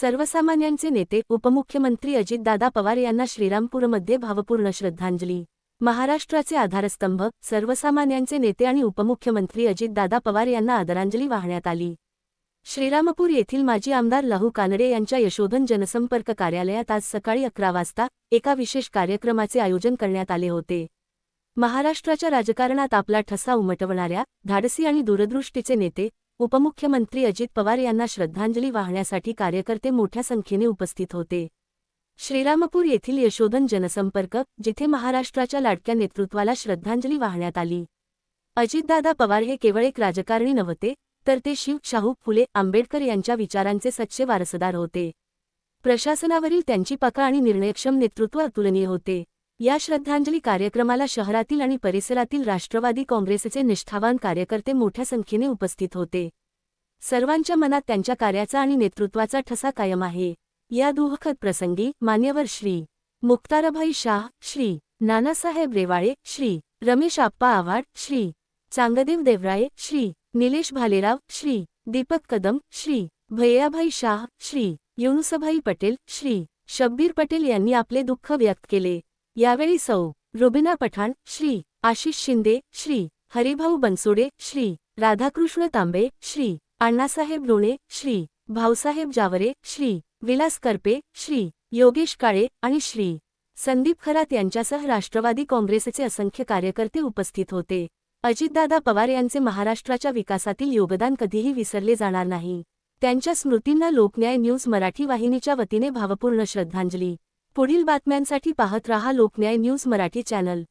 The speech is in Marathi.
सर्वसामान्यांचे नेते उपमुख्यमंत्री अजितदादा पवार यांना श्रीरामपूरमध्ये भावपूर्ण श्रद्धांजली. महाराष्ट्राचे आधारस्तंभ, सर्वसामान्यांचे नेते आणि उपमुख्यमंत्री अजितदादा पवार यांना आदरांजली वाहण्यात आली. श्रीरामपूर येथील माजी आमदार लहू कानडे यांच्या यशोधन जनसंपर्क कार्यालयात आज सकाळी 11 वाजता एका विशेष कार्यक्रमाचे आयोजन करण्यात आले होते. महाराष्ट्राच्या राजकारणात आपला ठसा उमटवणाऱ्या, धाडसी आणि दूरदृष्टीचे नेते उपमुख्यमंत्री अजित पवार यांना श्रद्धांजली वाहण्यासाठी कार्यकर्ते मोठ्या संख्येने उपस्थित होते. श्रीरामपूर येथील यशोधन जनसंपर्क, जिथे महाराष्ट्राच्या लाडक्या नेतृत्वाला श्रद्धांजली वाहण्यात आली. अजितदादा पवार हे केवळ एक राजकारणी नव्हते, तर ते शाहू फुले आंबेडकर यांच्या विचारांचे सच्चे वारसदार होते. प्रशासनावरील त्यांची पक्का आणि निर्णयक्षम नेतृत्व अतुलनीय होते. या श्रद्धांजली कार्यक्रमाला शहरातील आणि परिसरातील राष्ट्रवादी काँग्रेसचे निष्ठावान कार्यकर्ते मोठ्या संख्येने उपस्थित होते. सर्वांच्या मनात त्यांच्या कार्याचा आणि नेतृत्वाचा ठसा कायम आहे. या दुःखद प्रसंगी मान्यवर श्री मुक्तारभाई शाह, श्री नानासाहेब रेवाळे, श्री रमेश आप्पा आव्हाड, श्री चांगदेव देवराये, श्री निलेश भालेराव, श्री दीपक कदम, श्री भैयाभाई शाह, श्री युनुसभाई पटेल, श्री शब्बीर पटेल यांनी आपले दुःख व्यक्त केले. यावेळी सौ रुबिना पठाण, श्री आशिष शिंदे, श्री हरिभाऊ बनसोडे, श्री राधाकृष्ण तांबे, श्री अण्णासाहेब लोणे, श्री भाऊसाहेब जावरे, श्री विलास करपे, श्री योगेश काळे आणि श्री संदीप खरात यांच्यासह राष्ट्रवादी काँग्रेसचे असंख्य कार्यकर्ते उपस्थित होते. अजितदादा पवार यांचे महाराष्ट्राच्या विकासातील योगदान कधीही विसरले जाणार नाही. त्यांच्या स्मृतींना लोकन्याय न्यूज मराठी वाहिनीच्या वतीने भावपूर्ण श्रद्धांजली. पुढील बातम्यांसाठी पाहत रहा लोकन्याय न्यूज मराठी चॅनल.